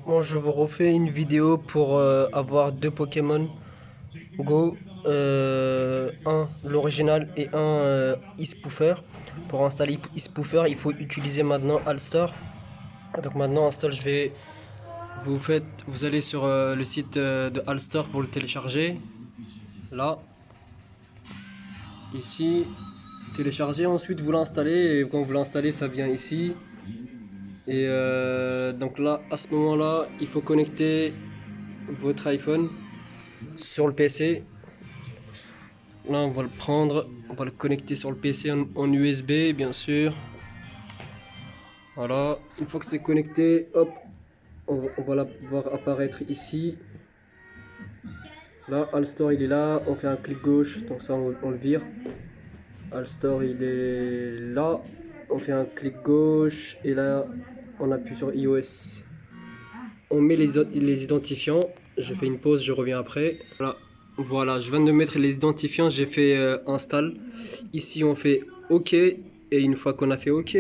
Bon, je vous refais une vidéo pour avoir deux Pokémon Go. Un l'original et un eSpoofer. Pour installer eSpoofer, il faut utiliser maintenant Alstor. Donc maintenant, install, vous allez sur le site de Alstor pour le télécharger. Là, ici, télécharger. Ensuite, vous l'installez et quand vous l'installez, ça vient ici. Et donc là, à ce moment-là, il faut connecter votre iPhone sur le PC. Là, on va le prendre, on va le connecter sur le PC en USB, bien sûr. Voilà, une fois que c'est connecté, hop, on va la voir apparaître ici. Là, Alstore il est là, on fait un clic gauche, donc ça on le vire. Alstore il est là, on fait un clic gauche et là on appuie sur iOS. On met les identifiants, je fais une pause, je reviens après. Voilà, je viens de mettre les identifiants, j'ai fait install. Ici on fait OK et une fois qu'on a fait OK,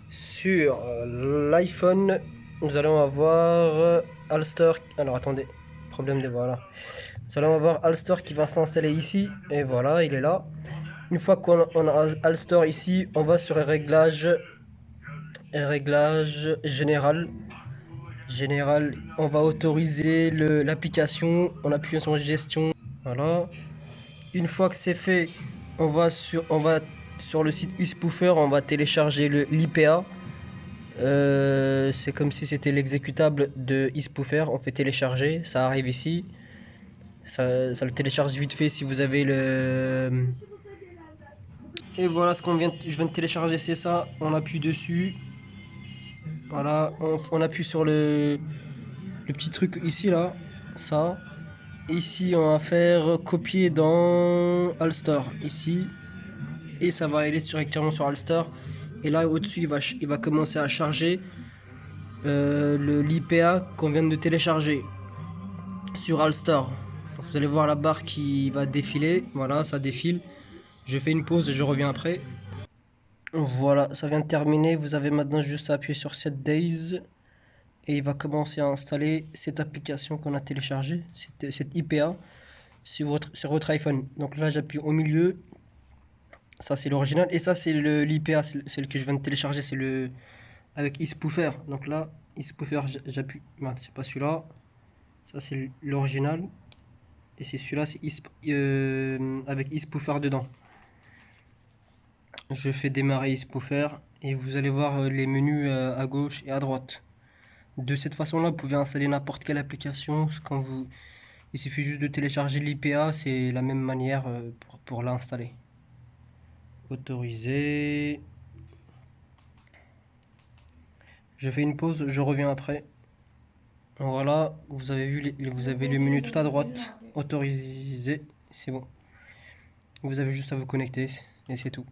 sur l'iPhone, nous allons avoir Alstor. Alors attendez, problème de voilà. Nous allons avoir Alstor qui va s'installer ici et voilà, il est là. Une fois qu'on a Alstor ici, on va sur réglage général. Général, on va autoriser l'application, on appuie sur gestion. Voilà. Une fois que c'est fait, on va sur le site eSpoofer, on va télécharger l'IPA. C'est comme si c'était l'exécutable de eSpoofer. On fait télécharger, ça arrive ici. Ça le télécharge vite fait si vous avez le. Et voilà je viens de télécharger, c'est ça. On appuie dessus. Voilà, on appuie sur le petit truc ici là, ça. Ici, on va faire copier dans Alstor, ici. Et ça va aller directement sur Alstor. Et là, au-dessus, il va commencer à charger l'IPA qu'on vient de télécharger sur Alstor. Donc, vous allez voir la barre qui va défiler. Voilà, ça défile. Je fais une pause et je reviens après. Voilà, ça vient de terminer. Vous avez maintenant juste à appuyer sur Set Days. Et il va commencer à installer cette application qu'on a téléchargée, cette IPA, sur votre iPhone. Donc là, j'appuie au milieu. Ça, c'est l'original. Et ça, c'est l'IPA, celle que je viens de télécharger. C'est le avec eSpoofer. Donc là, eSpoofer, j'appuie. Non, c'est pas celui-là. Ça, c'est l'original. Et c'est celui-là, c'est avec eSpoofer dedans. Je fais démarrer eSpoofer. Et vous allez voir les menus à gauche et à droite. De cette façon-là, vous pouvez installer n'importe quelle application. Il suffit juste de télécharger l'IPA, c'est la même manière pour l'installer. Autoriser. Je fais une pause, je reviens après. Voilà, vous avez vu, vous avez le menu tout à droite. Autoriser, c'est bon. Vous avez juste à vous connecter et c'est tout.